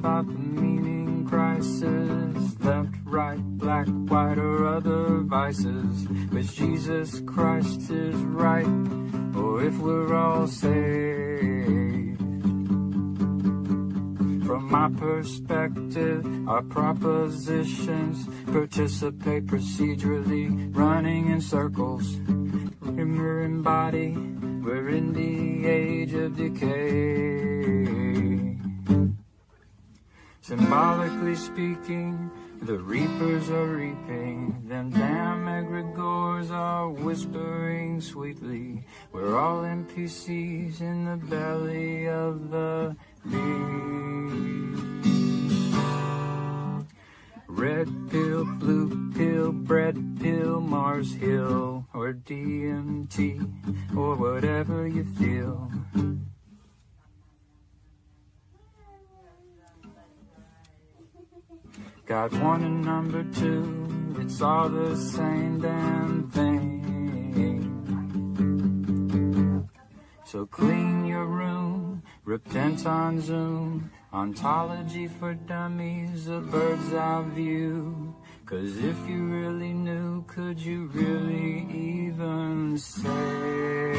about the meaning crisis, left, right, black, white, or other vices, which Jesus Christ is right, or if we're all saved. From my perspective, our propositions participate procedurally, running in circles. We're in body, we're in the age of decay. Symbolically speaking, the reapers are reaping, them damn egregores are whispering sweetly. We're all NPCs in the belly of the beast. Red pill, blue pill, bread pill, Mars Hill, or DMT, or whatever you feel. Got one and number two, it's all the same damn thing. So clean your room, repent on Zoom, ontology for dummies, a bird's eye view. 'Cause if you really knew, could you really even say?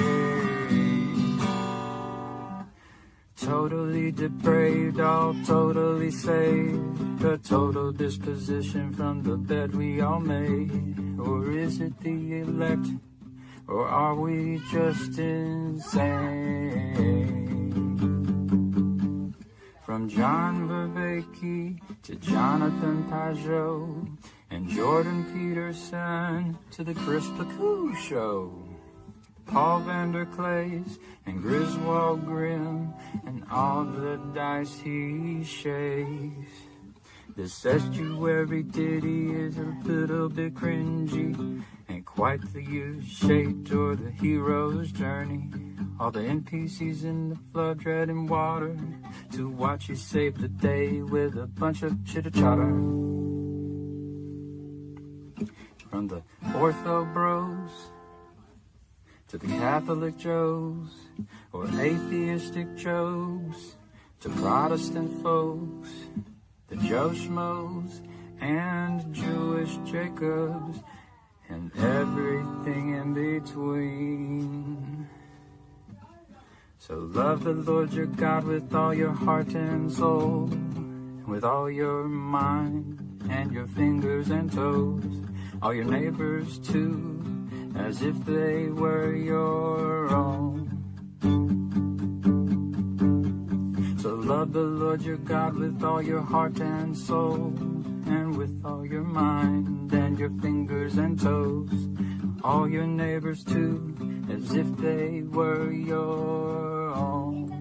Totally depraved, all totally saved, a total disposition from the bed we all made. Or is it the elect, or are we just insane? From John Vervaeke to Jonathan Pajot and Jordan Peterson to the Chris Pacou Show, Paul Vanderklays and Griswold Grimm and all the dice he shakes. This estuary ditty is a little bit cringy, ain't quite the U-shaped or the hero's journey. All the NPCs in the flood treading water to watch you save the day with a bunch of chitter-chatter. From the ortho bros to the Catholic Joes, or atheistic Jobs, to Protestant folks, the Joe Schmoes and Jewish Jacobs, and everything in between. So love the Lord your God with all your heart and soul, with all your mind and your fingers and toes, all your neighbors too, as if they were your own. So love the Lord your God with all your heart and soul, and with all your mind and your fingers and toes, all your neighbors too, as if they were your own.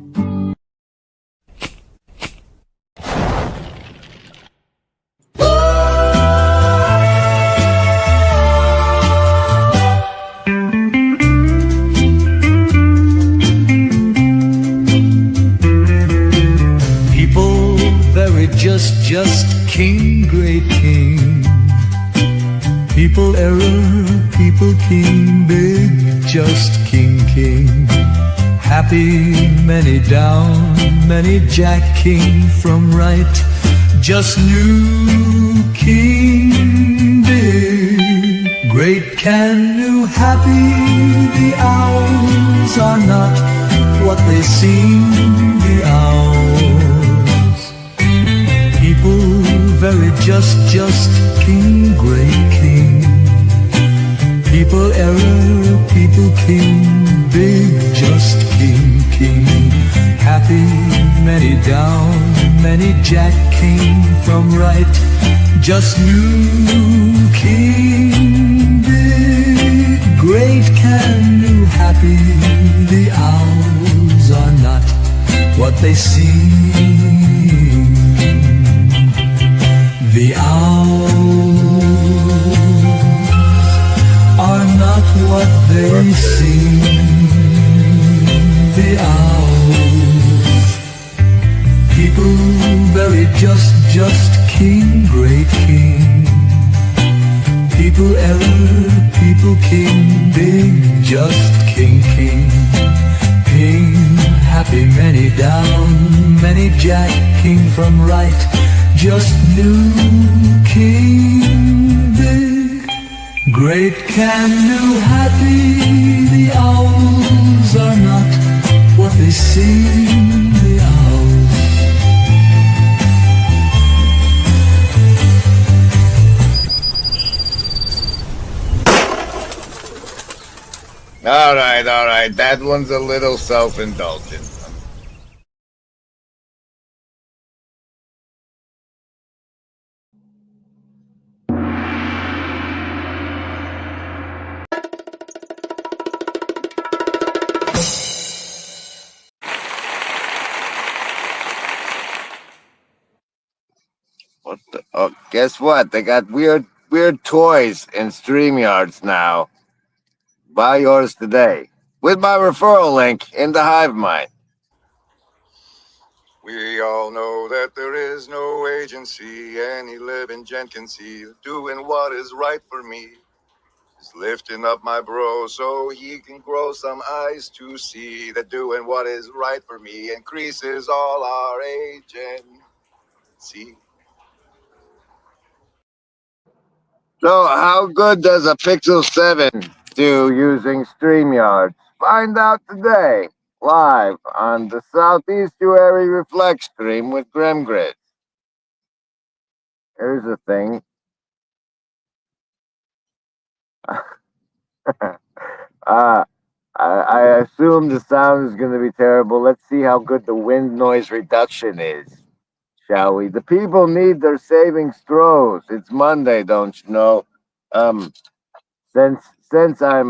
Just king, great king. People error, people king, big, just king, king. Happy, many down, many jack king from right. Just new king, big, great, can, new, happy. The hours are not what they seem, the hours. People very just king, great king. People error, people king, big, just king, king. Happy, many down, many jack king from right. Just new king, big, great, can, new, happy. The hours are not what they seem. The hours are not what they seem. The hours, people very just king, great king. People error, people king, big, just king, king. King, happy, many down, many Jack, king from right, just new king big. Great can new happy, the owls are not what they seem, the owls. All right. That one's a little self-indulgent. What the? Oh, guess what? They got weird toys in StreamYards now. Buy yours today with my referral link in the Hive Mind. We all know that there is no agency any living gent can see doing what is right for me. Just lifting up my bro so he can grow some eyes to see that doing what is right for me increases all our agency. So how good does a Pixel 7 do using StreamYard? Find out today, live on the Southeastuary Reflect stream with Grimgrid. Here's the thing. I assume the sound is going to be terrible. Let's see how good the wind noise reduction is, shall we? The people need their savings throws. It's Monday, don't you know? Since I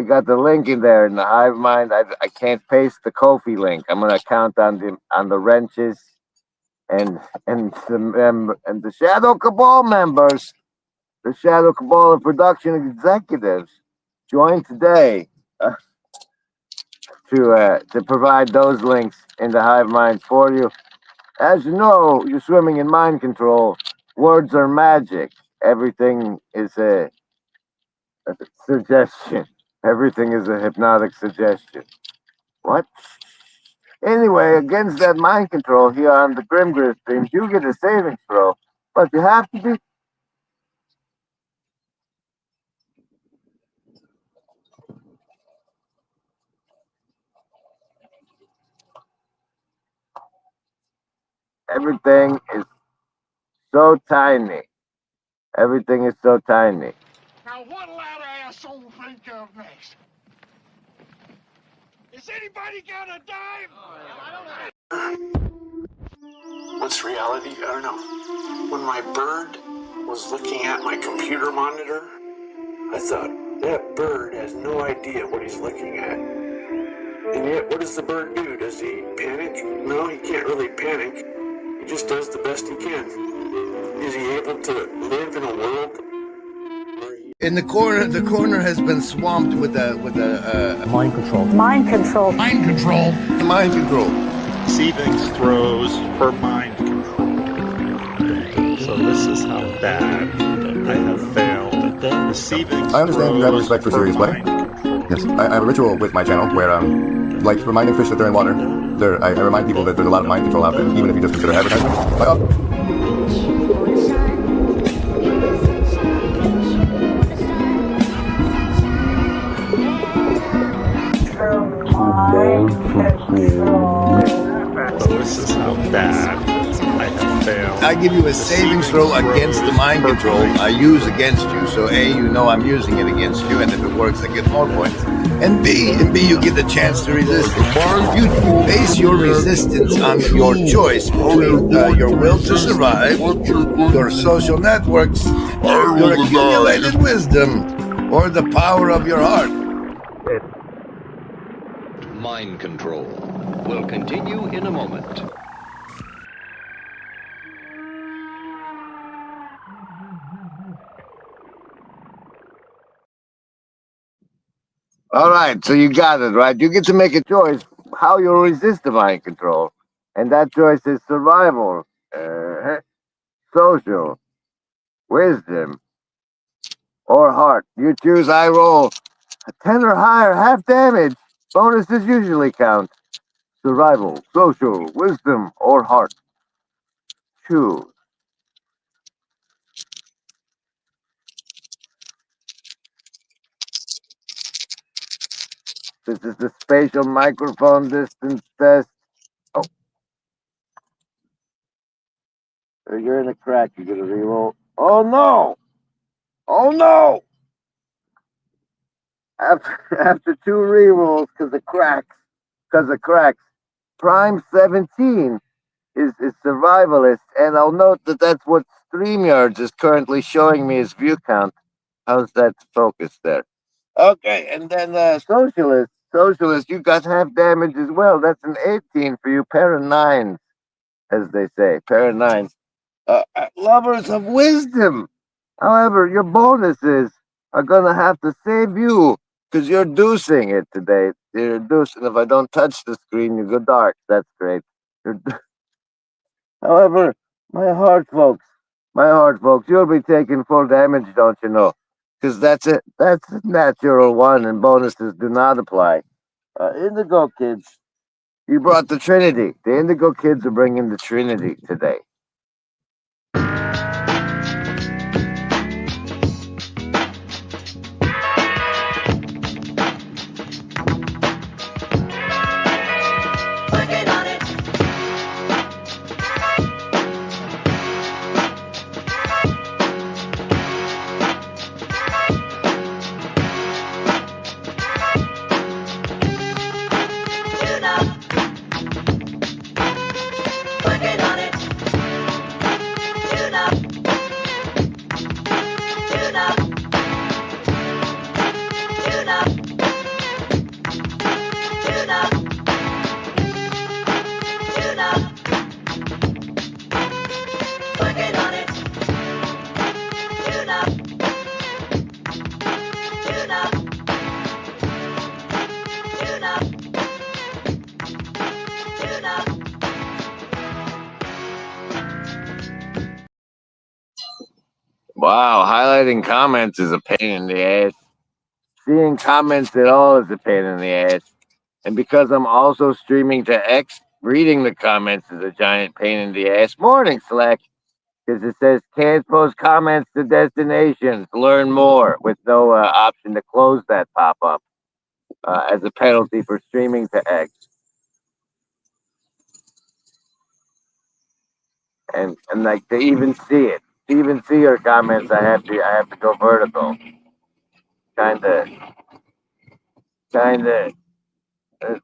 got the link in there in the Hive Mind, I can't paste the Ko-fi link. I'm gonna count on the wrenches and the Shadow Cabal members, the Shadow Cabal of production executives, join today to provide those links in the Hive Mind for you. As you know, you're swimming in mind control. Words are magic. Everything is a suggestion. Everything is a hypnotic suggestion. What? Anyway, against that mind control here on the Grimgrid stream, you get a savings throw, but you have to be. Everything is so tiny. Everything is so tiny. Now what'll that asshole think of next? Is anybody got a dime? What's reality? I don't know. When my bird was looking at my computer monitor, I thought, that bird has no idea what he's looking at. And yet, what does the bird do? Does he panic? No, he can't really panic. He just does the best he can. Is he able to live in a world where he... In the corner has been swamped with a Mind control. Mind control. Mind control. mind control. Savings throws for mind control. So this is how bad I have failed. Receiving I understand you have a respect for serious play. Yes, I have a ritual with my channel where, like reminding fish that they're in water, I remind people that there's a lot of mind control out there, even if you just consider advertising. So this is how bad I have failed. I give you a savings throw against the mind control I use against you. So A, you know I'm using it against you, and if it works, I get more points. And B, you get the chance to resist. You base your resistance on your choice between your will to survive, your social networks, your accumulated wisdom, or the power of your heart. Mind control will continue in a moment. All right, so you got it, right? You get to make a choice how you'll resist the mind control. And that choice is survival, social, wisdom, or heart. You choose, I roll a 10 or higher, half damage. Bonuses usually count. survival, social, wisdom, or heart. Choose. This is the spatial microphone distance test. Oh. You're in a crack. You're going to reroll. Oh, no. Oh, no. After two rerolls, because of cracks, Prime 17 is survivalist, and I'll note that that's what StreamYard is currently showing me as view count. How's that focus there? Okay, and then socialist, you got half damage as well. That's an 18 for you, pair of nines, as they say, pair of nines. Lovers of wisdom. However, your bonuses are gonna have to save you because you're deucing it today. You're deucing. If I don't touch the screen, you go dark. That's great. However, my heart, folks, you'll be taking full damage, don't you know? Because that's it. That's a natural one, and bonuses do not apply. Indigo kids, you brought the Trinity. The Indigo kids are bringing the Trinity today. Wow, highlighting comments is a pain in the ass. Seeing comments at all is a pain in the ass. And because I'm also streaming to X, reading the comments is a giant pain in the ass. Morning, Slack. Because it says can't post comments to destinations. Learn more with no option to close that pop up as a penalty for streaming to X. And like to even see it, to even see your comments, I have to go vertical. Kinda.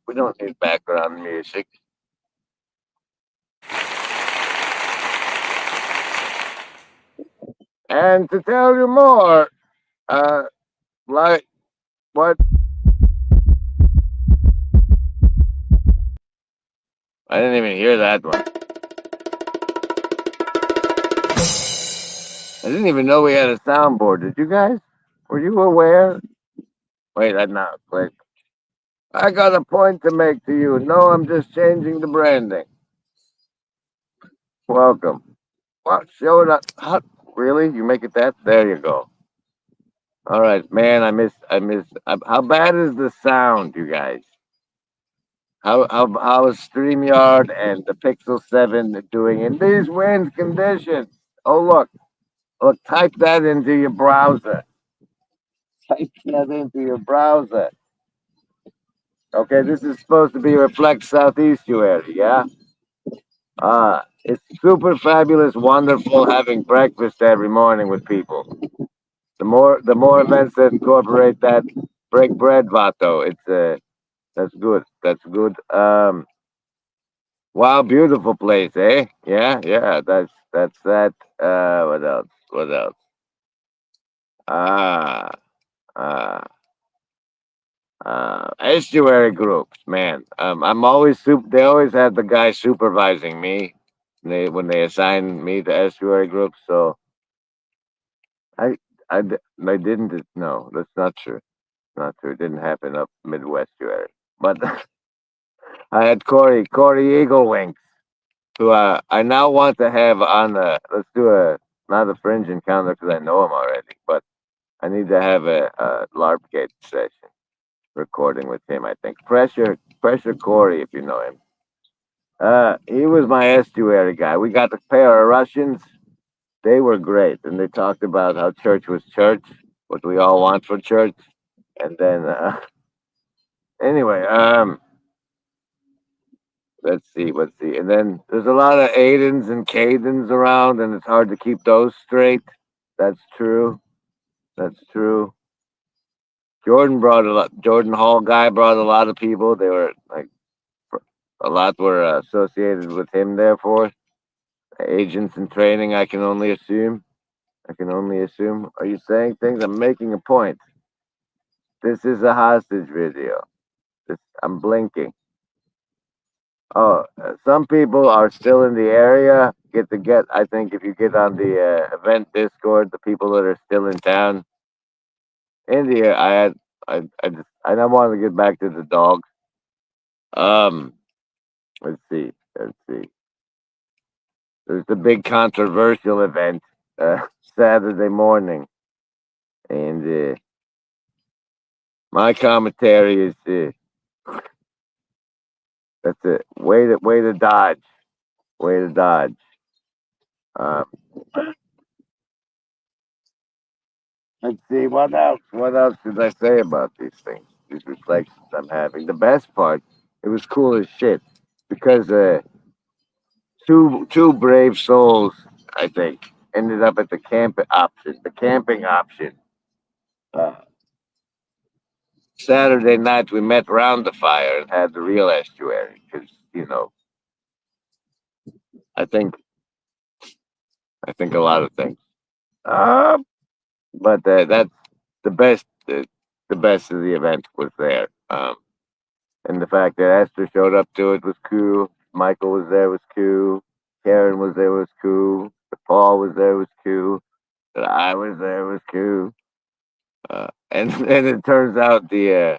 We don't need background music. And to tell you more, like what? I didn't even hear that one. I didn't even know we had a soundboard. Did you guys? Were you aware? Wait, I'm not. Wait. I got a point to make to you. No, I'm just changing the branding. Welcome. What? Show it up. How, really? You make it that? There you go. All right, man. I miss. How bad is the sound, you guys? How is StreamYard and the Pixel 7 doing in these wind conditions? Oh, look. Type that into your browser. Type that into your browser. Okay, this is supposed to be Reflect Southeastuary, yeah? It's super fabulous, wonderful having breakfast every morning with people. The more events that incorporate that break bread vato, that's good. That's good. Wow, beautiful place, eh? Yeah, that's that. What else? What else? Ah, estuary groups, man. I'm always they always have the guy supervising me. When they assign me to estuary groups, so I I didn't. No, that's not true. Not true. It didn't happen up Midwestuary, but I had Corey Eagle Wings, who I now want to have on the. Let's do not a fringe encounter because I know him already, but I need to have a LARP gate session recording with him. I think pressure Corey if you know him. He was my estuary guy. We got a pair of Russians. They were great, and they talked about how church was church, what we all want for church, and then anyway, let's see, and then there's a lot of Aidens and Cadens around, and it's hard to keep those straight. That's true. That's true. Jordan brought a lot. Jordan Hall guy brought a lot of people. They were like a lot were associated with him. Therefore, agents in training. I can only assume. I can only assume. Are you saying things? I'm making a point. This is a hostage video. I'm blinking. Oh, some people are still in the area. I think if you get on the event Discord, the people that are still in town. India, I don't want to get back to the dogs. Let's see. Let's see. There's the big controversial event Saturday morning, and my commentary is that's it. Way to dodge. Way to dodge. Um, let's see what else. What else did I say about these things? These reflections I'm having. The best part, it was cool as shit because two brave souls, I think, ended up at the camping option. The camping option. Saturday night we met round the fire and had the real estuary because I think a lot of things. But that's the best. The best of the event was there, and the fact that Esther showed up to it was cool. Michael was there was cool. Karen was there was cool. Paul was there was cool. That I was there was cool. And and it turns out the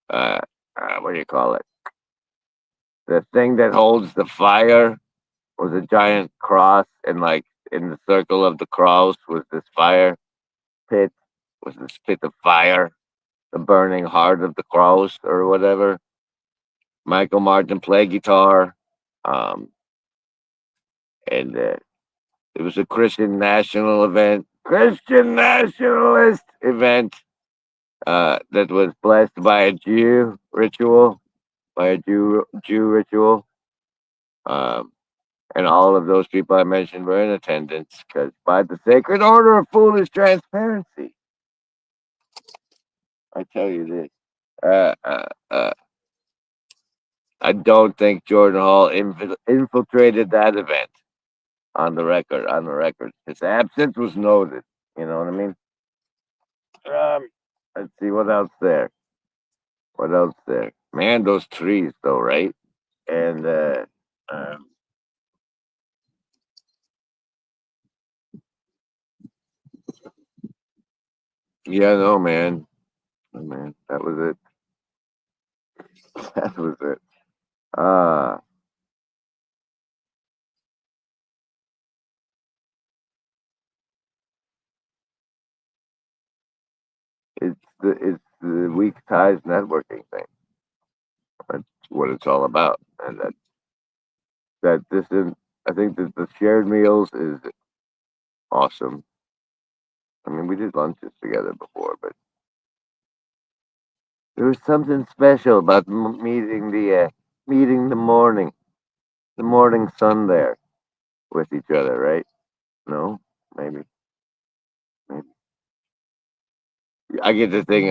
what do you call it? The thing that holds the fire was a giant cross, and like in the circle of the cross was this fire pit, was this pit of fire, the burning heart of the cross or whatever. Michael Martin played guitar, and it was a Christian national event, Christian nationalist event that was blessed by a Jew ritual, Jew ritual. And all of those people I mentioned were in attendance because by the sacred order of foolish transparency, I tell you this, I don't think Jordan Hall infiltrated that event on the record. On the record, his absence was noted. You know what I mean? Let's see what else there. What else there? Man, those trees, though, right? And yeah, no, man. Oh, man, that was it. That was it. It's the weak ties networking thing. That's what it's all about, and that this is. I think that the shared meals is awesome. I mean, we did lunches together before, but there was something special about meeting the morning sun there with each other, right? No, maybe. I get to think.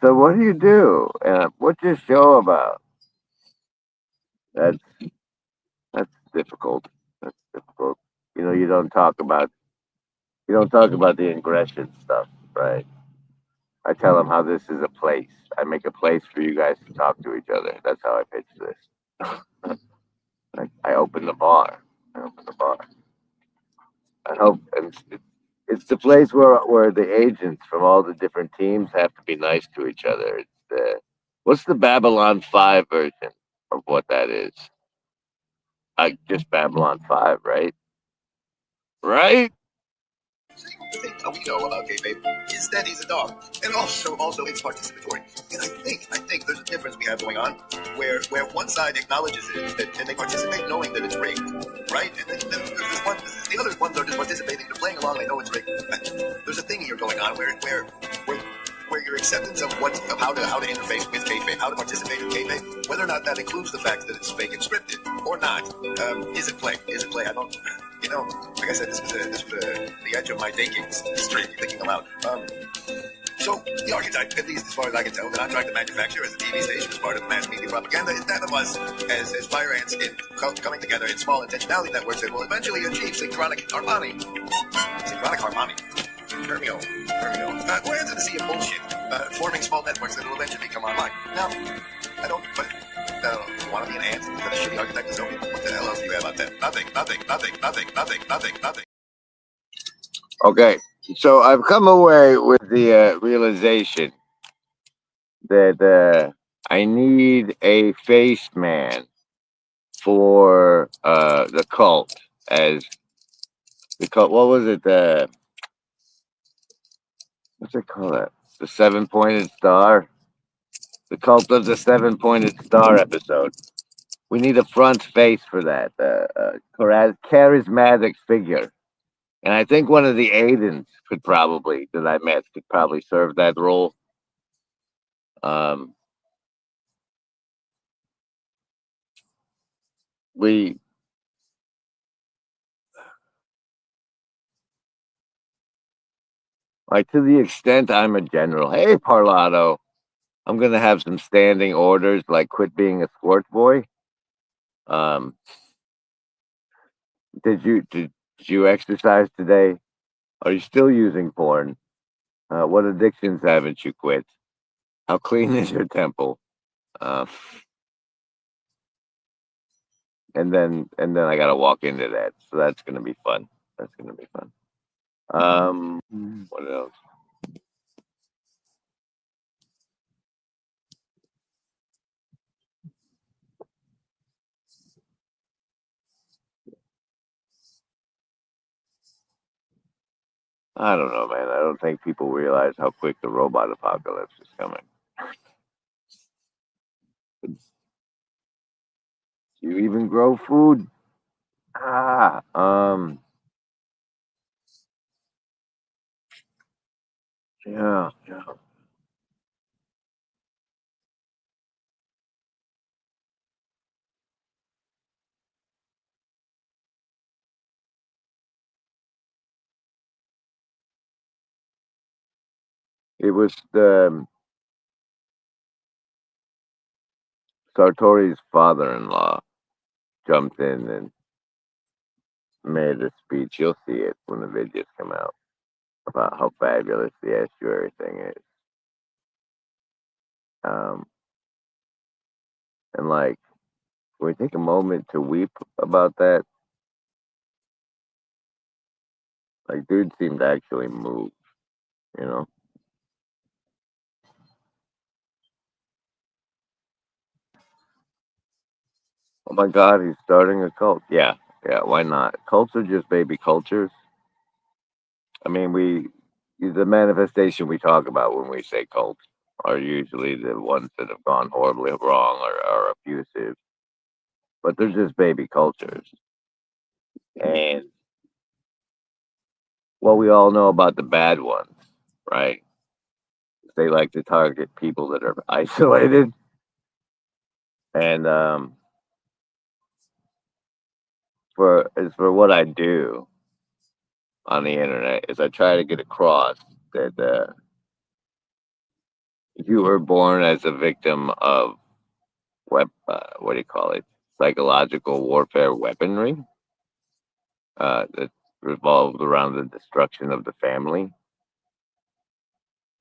So what do you do? What's your show about? That's difficult. That's difficult. You don't talk about the ingression stuff, right? I tell them how this is a place. I make a place for you guys to talk to each other. That's how I pitch this. I open the bar. I open the bar. I hope it's the place where the agents from all the different teams have to be nice to each other. It's what's the Babylon 5 version of what that is? Just Babylon 5, right? Right? we know about kayfabe is that he's a dog, and also it's participatory. And I think there's a difference we have going on where one side acknowledges it and they participate knowing that it's rigged, right? And then there's this one, the other ones are just participating, they're playing along, they know it's rigged. There's a thing here going on where your acceptance of how to interface with kayfabe, how to participate in kayfabe, whether or not that includes the fact that it's fake and scripted or not, is it play? I don't, like I said, this was the edge of my thinking stream, thinking aloud. So the archetype, at least as far as I can tell, that I'm trying to manufacture as a TV station as part of mass media propaganda, is that of us as fire ants coming together in small intentionality networks that will eventually achieve synchronic harmony. Termio. We're into the sea of bullshit, forming small networks that will eventually come online. Now, I don't want to be an ant, but a shitty architect is only. What the hell else do you have out there? Nothing. Okay, so I've come away with the realization that I need a face man for the cult. As the cult, what was it? What's it called? That the 7-pointed star. The cult of the 7-pointed star episode. We need a front face for that. Charismatic figure. And I think one of the Aidens that I met could probably serve that role. To the extent I'm a general, hey Parlato, I'm gonna have some standing orders, like quit being a sports boy. Did you exercise today? Are you still using porn? What addictions haven't you quit? How clean is your temple? And then I gotta walk into that, so that's gonna be fun. What else? I don't know, man. I don't think people realize how quick the robot apocalypse is coming. Do you even grow food? Yeah. It was Sartori's father-in-law jumped in and made a speech. You'll see it when the videos come out about how fabulous the estuary thing is. And like, can we take a moment to weep about that? Like, dude seemed actually moved, you know? Oh my God, he's starting a cult. Yeah, why not? Cults are just baby cultures. I mean, the manifestation we talk about when we say cults are usually the ones that have gone horribly wrong or are abusive, but they're just baby cultures. And well, we all know about the bad ones, right? They like to target people that are isolated. And for what I do on the internet is I try to get across that you were born as a victim of what do you call it? Psychological warfare weaponry that revolved around the destruction of the family.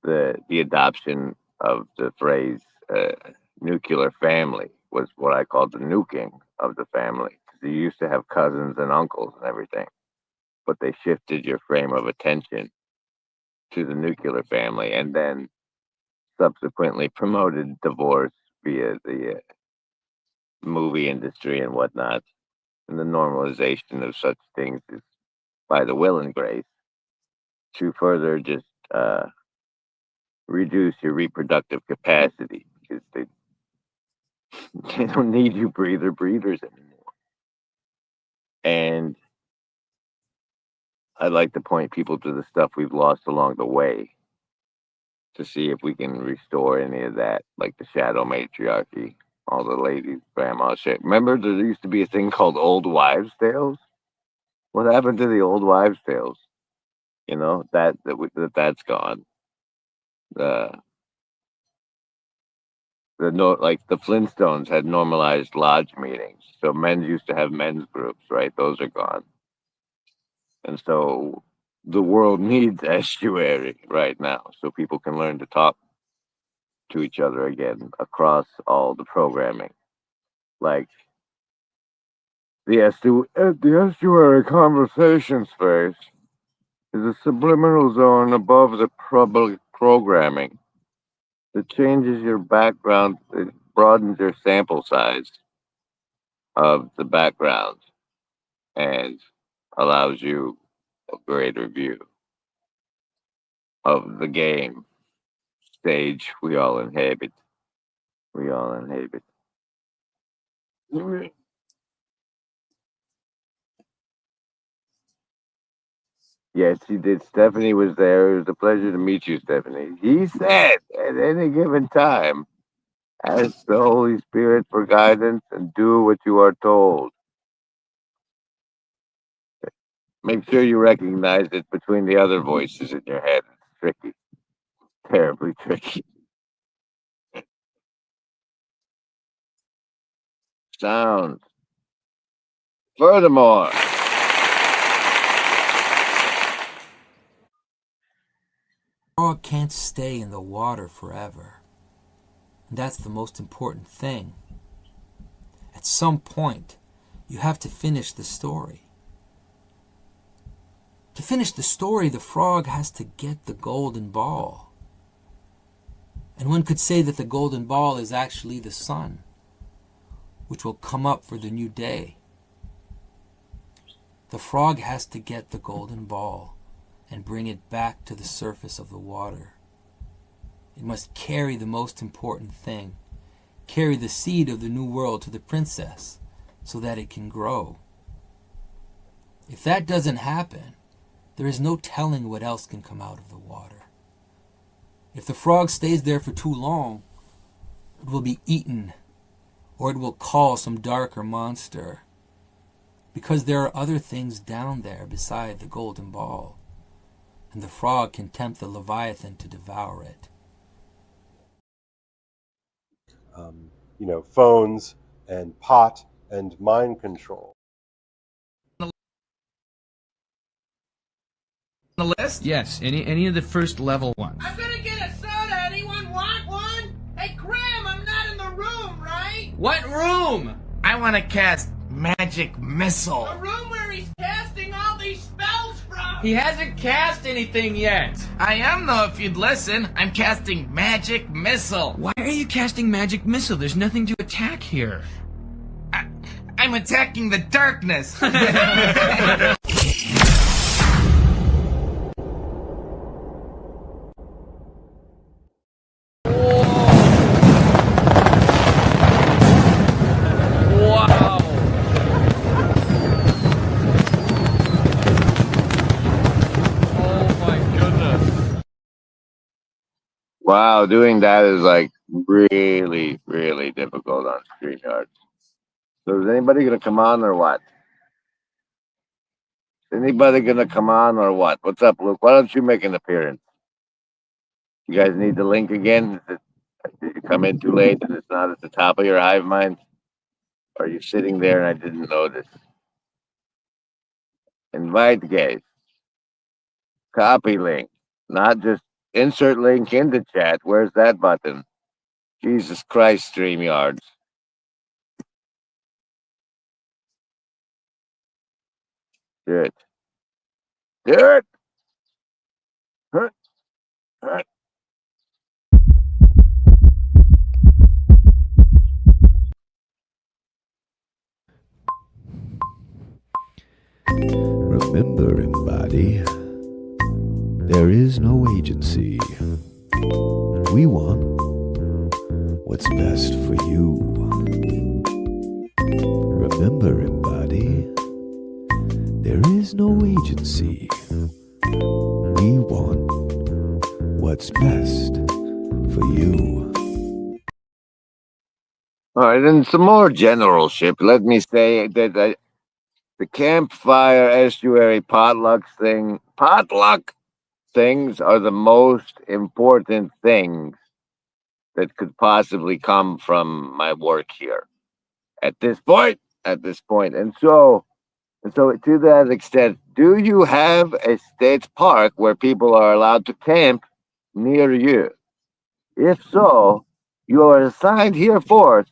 The adoption of the phrase nuclear family was what I called the nuking of the family. You used to have cousins and uncles and everything, but they shifted your frame of attention to the nuclear family and then subsequently promoted divorce via the movie industry and whatnot. And the normalization of such things is by the will and grace. to further just reduce your reproductive capacity because they don't need you breathers anymore. And I'd like to point people to the stuff we've lost along the way to see if we can restore any of that, like the shadow matriarchy, all the ladies, grandma shit. Remember, there used to be a thing called old wives' tales? What happened to the old wives' tales? You know, that's gone. Like the Flintstones had normalized lodge meetings. So men used to have men's groups, right? Those are gone. And so the world needs estuary right now so people can learn to talk to each other again across all the programming. Like the estuary conversation space is a subliminal zone above the public programming. It changes your background, it broadens your sample size of the background and allows you a greater view of the game stage we all inhabit. We all inhabit. Yes, she did. Stephanie was there. It was a pleasure to meet you, Stephanie. He said at any given time, ask the Holy Spirit for guidance and do what you are told. Make sure you recognize it between the other voices in your head. It's tricky. Terribly tricky. Sounds. Furthermore, frog can't stay in the water forever. And that's the most important thing. At some point, you have to finish the story. To finish the story, the frog has to get the golden ball. And one could say that the golden ball is actually the sun, which will come up for the new day. The frog has to get the golden ball and bring it back to the surface of the water. It must carry the most important thing, carry the seed of the new world to the princess so that it can grow. If that doesn't happen, there is no telling what else can come out of the water. If the frog stays there for too long, it will be eaten, or it will call some darker monster, because there are other things down there beside the golden ball, and the frog can tempt the Leviathan to devour it. Phones and pot and mind control. The list? Yes, any of the first level ones. I'm gonna get a soda. Anyone want one? Hey, Graham, I'm not in the room, right? What room? I want to cast magic missile. A room where he's casting all these spells from. He hasn't cast anything yet. I am though, if you'd listen. I'm casting magic missile. Why are you casting magic missile? There's nothing to attack here. I'm attacking the darkness. wow, doing that is like really, really difficult on StreamYard. So is anybody gonna come on or what? Is anybody gonna come on or what? What's up, Luke? Why don't you make an appearance? You guys need the link again? Did you come in too late and it's not at the top of your hive mind? Or are you sitting there and I didn't notice? Invite guys. Copy link. Not just insert link into chat. Where's that button? Jesus Christ, StreamYards. Do it. Do it! Huh? Remember, embody, There is no agency. We want what's best for you. Remember, embody, there is no agency. We want what's best for you. All right, and some more generalship. Let me say that the Campfire Estuary potluck things are the most important things that could possibly come from my work here at this point. And so to that extent, do you have a state park where people are allowed to camp near you? If so, you are assigned hereforth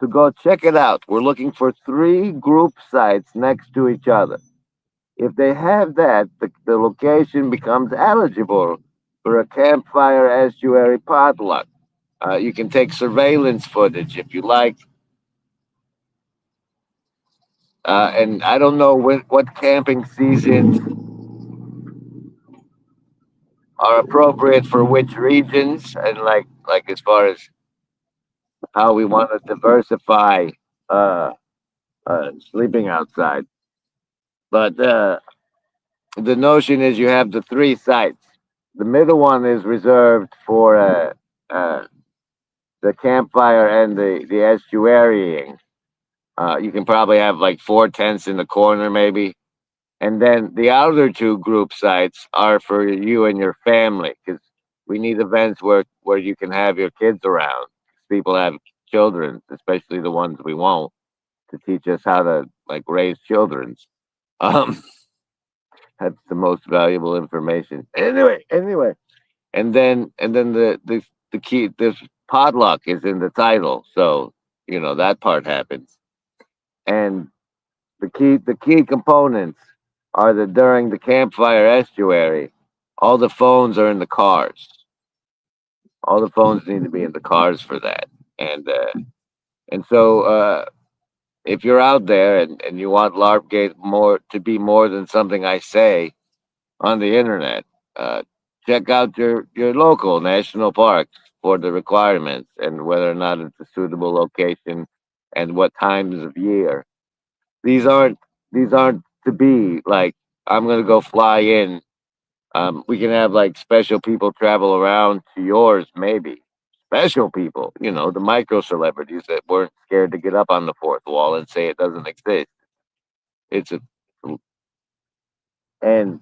to go check it out. We're looking for 3 group sites next to each other. If they have that, the location becomes eligible for a Campfire Estuary potluck. You can take surveillance footage if you like. And I don't know what camping seasons are appropriate for which regions, and like as far as how we want to diversify sleeping outside. But the notion is you have the 3 sites. The middle one is reserved for the campfire and the estuarying. You can probably have like 4 tents in the corner, maybe. And then the other 2 group sites are for you and your family, because we need events where you can have your kids around. People have children, especially the ones we won't, to teach us how to like raise children. That's the most valuable information. Anyway, and then the key, this potluck is in the title, so you know that part happens. And the key components are that during the Campfire Estuary, all the phones are in the cars. All the phones need to be in the cars for that. And so if you're out there and you want LARPgate to be more than something I say on the internet, check out your local national parks for the requirements and whether or not it's a suitable location and what times of year. These aren't to be like, I'm gonna go fly in. We can have like special people travel around to yours, maybe. Special people, the micro celebrities that weren't scared to get up on the 4th wall and say it doesn't exist. And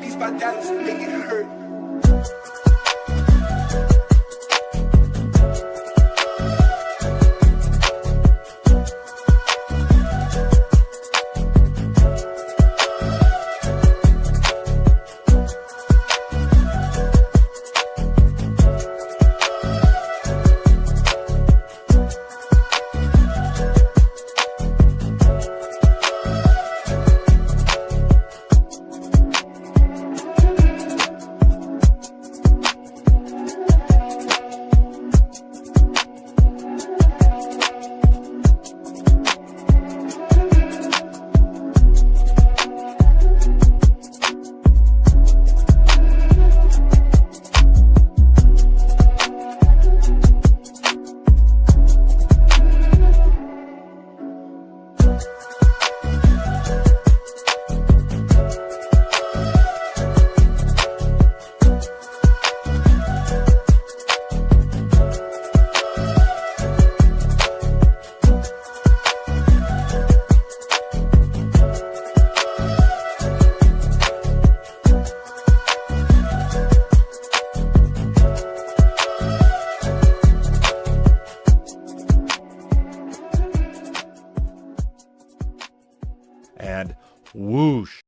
These my dollars make it hurt. And whoosh.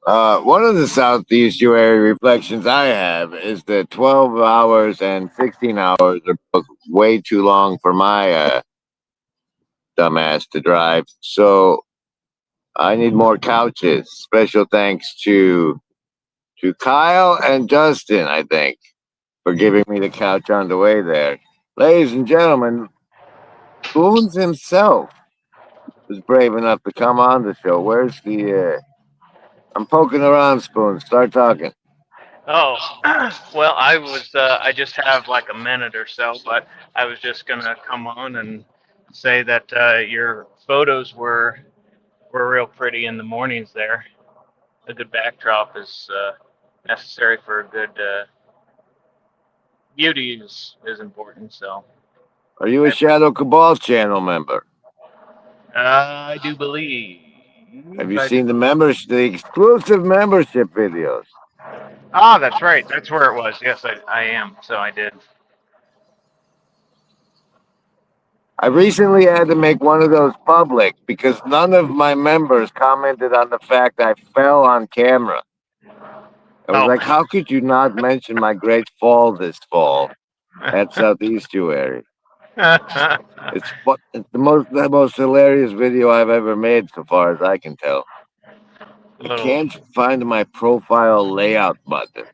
One of the Southeastuary reflections I have is that 12 hours and 16 hours are both way too long for my dumbass to drive. So I need more couches. Special thanks to Kyle and Justin, I think, for giving me the couch on the way there. Ladies and gentlemen, Spoons himself was brave enough to come on the show. Where's the I'm poking around, Spoons. Start talking. Oh, well, I just have like a minute or so, but I was just gonna come on and say that your photos were real pretty in the mornings there. A good backdrop is necessary for a good beauty is important. So Are you a Shadow Cabal channel member? I do believe. Have you seen the exclusive membership videos? Ah, that's right. That's where it was. Yes, I am. So I did. I recently had to make one of those public because none of my members commented on the fact I fell on camera. I was like, how could you not mention my great fall this fall at Southeastuary? It's the most hilarious video I've ever made so far as I can tell. I can't find my profile layout button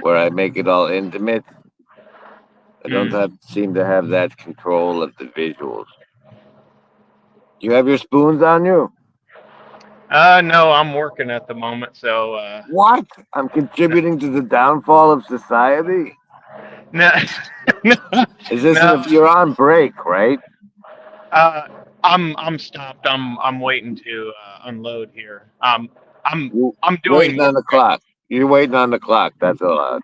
where I make it all intimate. I don't seem to have that control of the visuals. You have your spoons on you? No, I'm working at the moment, so What? I'm contributing to the downfall of society? No. Is this you're on break, right? I'm stopped. I'm waiting to unload here. I'm doing waiting on the clock. You're waiting on the clock. That's all.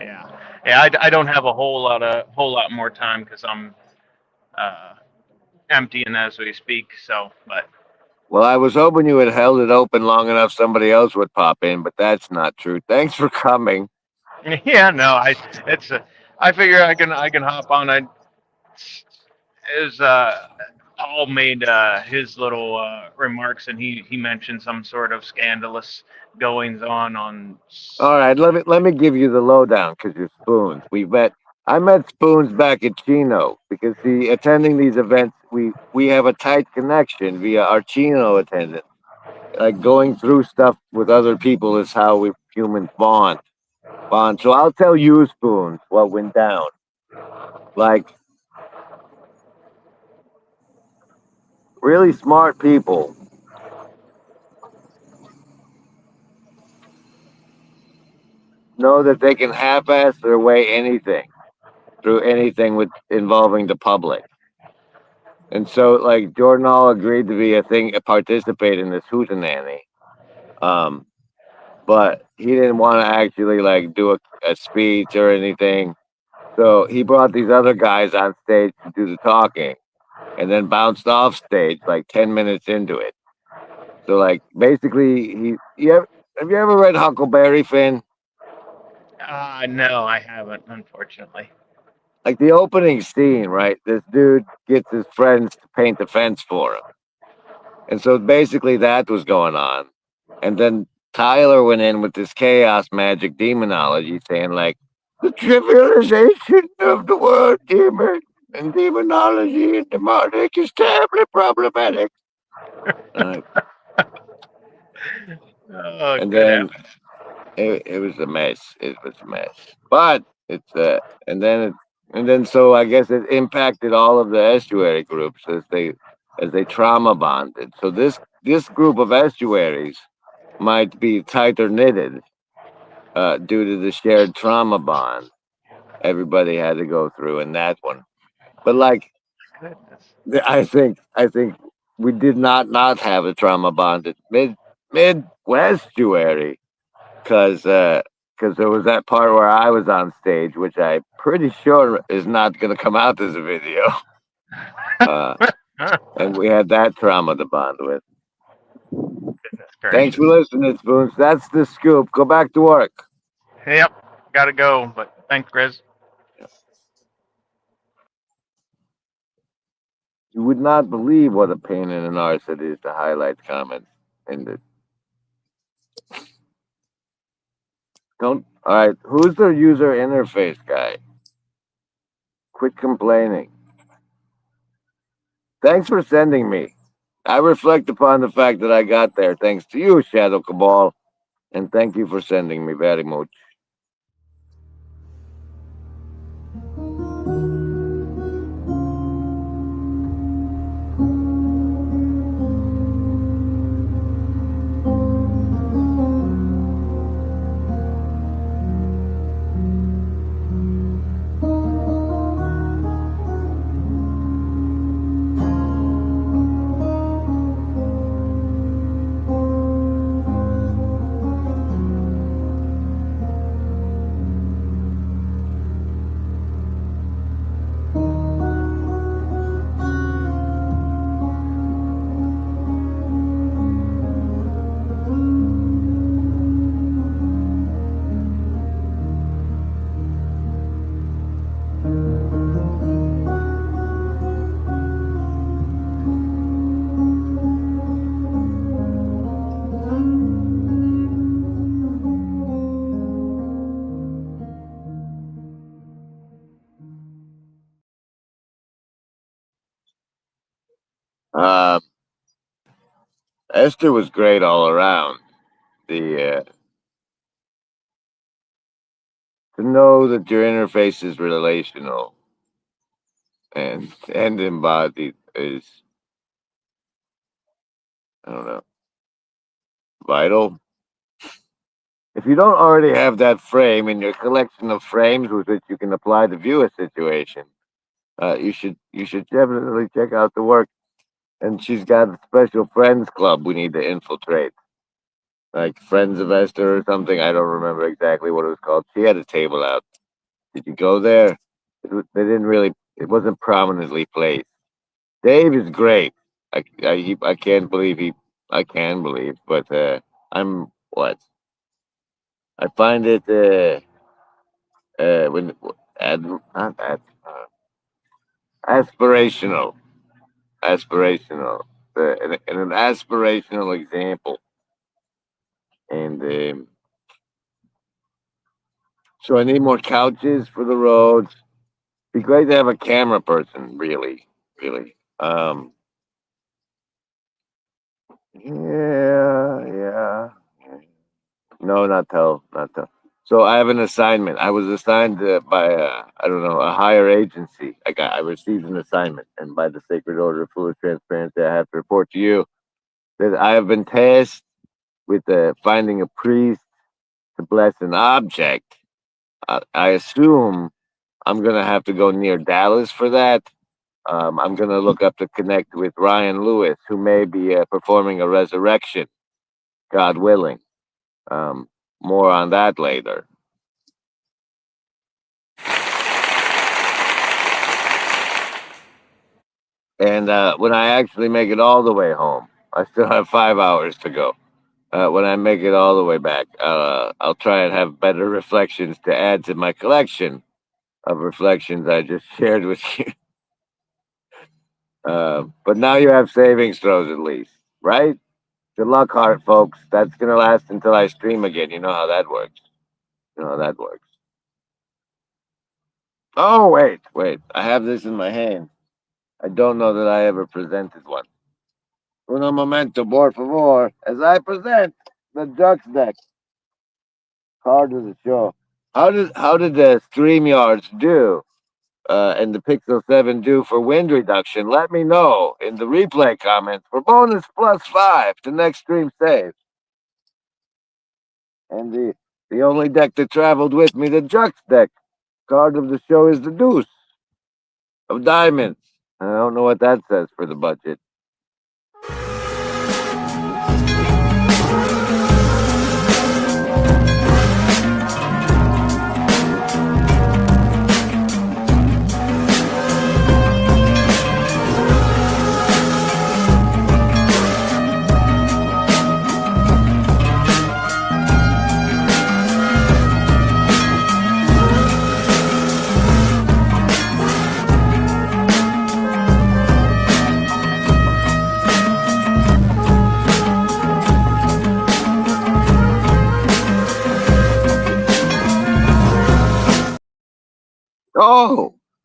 Yeah. I don't have a whole lot more time because I'm emptying as we speak. So, but. Well, I was hoping you had held it open long enough somebody else would pop in, but that's not true. Thanks for coming. Yeah, no, I figure I can hop on. Paul made his little remarks, and he mentioned some sort of scandalous goings on. All right, let me give you the lowdown because you're Spoons. I met Spoons back at Chino because attending these events, we have a tight connection via our Chino attendant. Like going through stuff with other people is how we humans bond. So I'll tell you, Spoons, what went down. Like really smart people know that they can half-ass their way through anything involving the public. And so, like, Jordan all agreed to participate in this hootenanny. But he didn't want to actually, like, do a speech or anything. So he brought these other guys on stage to do the talking and then bounced off stage, like, 10 minutes into it. So, like, basically, have you ever read Huckleberry Finn? No, I haven't, unfortunately. Like the opening scene, right? This dude gets his friends to paint the fence for him. And so basically that was going on. And then Tyler went in with this chaos magic demonology saying like, the trivialization of the word demon and demonology and demonic is terribly problematic. And then it was a mess. It was a mess. But it's and then so I guess it impacted all of the estuary groups as they trauma bonded. So this group of estuaries might be tighter knitted due to the shared trauma bond everybody had to go through in that one. But like, I think we did not have a trauma bonded Midwestuary because there was that part where I was on stage, which I'm pretty sure is not going to come out as a video. And we had that trauma to bond with. Thanks for listening, Spoons. That's the scoop. Go back to work. Yep, gotta go, but thanks, Grizz. You would not believe what a pain in an arse it is to highlight comments in the. All right, who's the user interface guy? Quit complaining. Thanks for sending me. I reflect upon the fact that I got there thanks to you, Shadow Cabal, and thank you for sending me very much. Esther was great all around. To know that your interface is relational and embodied is, I don't know, vital. If you don't already have that frame in your collection of frames with which you can apply to view a situation, you should definitely check out the work. And she's got a special friends club we need to infiltrate, like Friends of Esther or something. I don't remember exactly what it was called. She had a table out. Did you go there? They didn't really. It wasn't prominently placed. Dave is great. I can't believe he. I can believe, but I'm what? I find it when not that aspirational, aspirational, in an aspirational example, and so I need more couches for the roads. Be great to have a camera person, really, really. Yeah. No, not tell. So I have an assignment. I was assigned by I don't know, a higher agency. I received an assignment, and by the sacred order of foolish transparency, I have to report to you that I have been tasked with finding a priest to bless an object. I assume I'm gonna have to go near Dallas for that. I'm gonna look up to connect with Ryan Lewis, who may be performing a resurrection, God willing. More on that later. And when I actually make it all the way home, I still have 5 hours to go. When I make it all the way back, I'll try and have better reflections to add to my collection of reflections I just shared with you. But now you have savings throws at least, right? Good luck, heart, folks. That's going to last until I stream again. You know how that works. Oh, wait. I have this in my hand. I don't know that I ever presented one. Uno momento, por favor, as I present the Jux deck. Card of the show. How did the StreamYards do and the Pixel 7 do for wind reduction? Let me know in the replay comments for bonus +5 to next stream save. And the only deck that traveled with me, the Jux deck. Card of the show is the deuce of diamonds. I don't know what that says for the budget.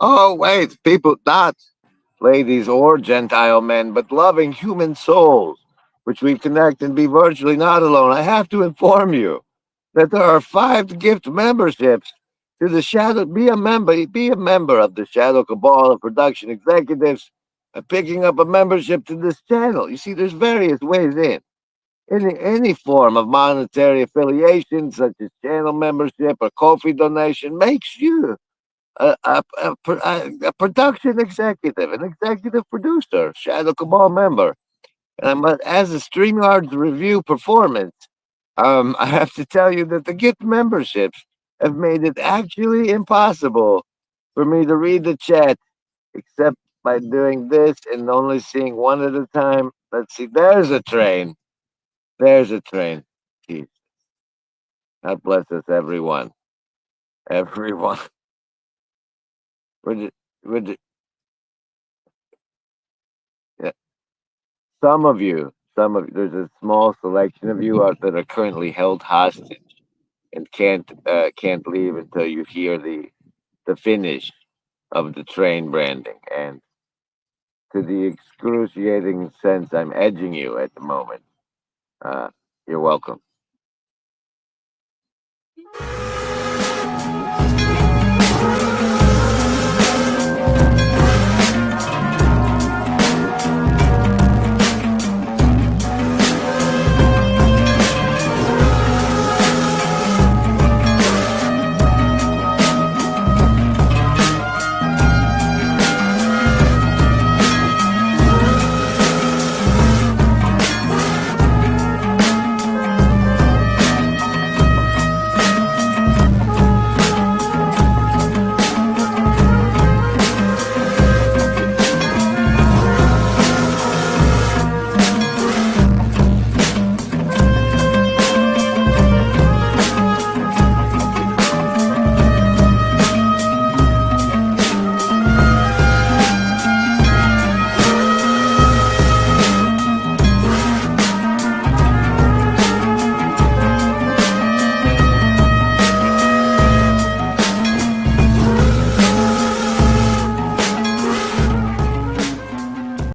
Oh, wait, people, not. ladies or Gentile men, but loving human souls, which we connect and be virtually not alone. I have to inform you that there are 5 gift memberships to the Shadow. Be a member of the Shadow Cabal of production executives by picking up a membership to this channel. You see, there's various ways in. Any form of monetary affiliation, such as channel membership or Ko-fi donation, makes you a production executive, an executive producer, Shadow Cabal member. And as a StreamYard's review performance, I have to tell you that the gift memberships have made it actually impossible for me to read the chat, except by doing this and only seeing one at a time. Let's see, there's a train. There's a train. Jeez. God bless us, everyone. Everyone. Yeah. Some of you, there's a small selection of you out that are currently held hostage and can't leave until you hear the finish of the train branding. And to the excruciating sense I'm edging you at the moment, you're welcome.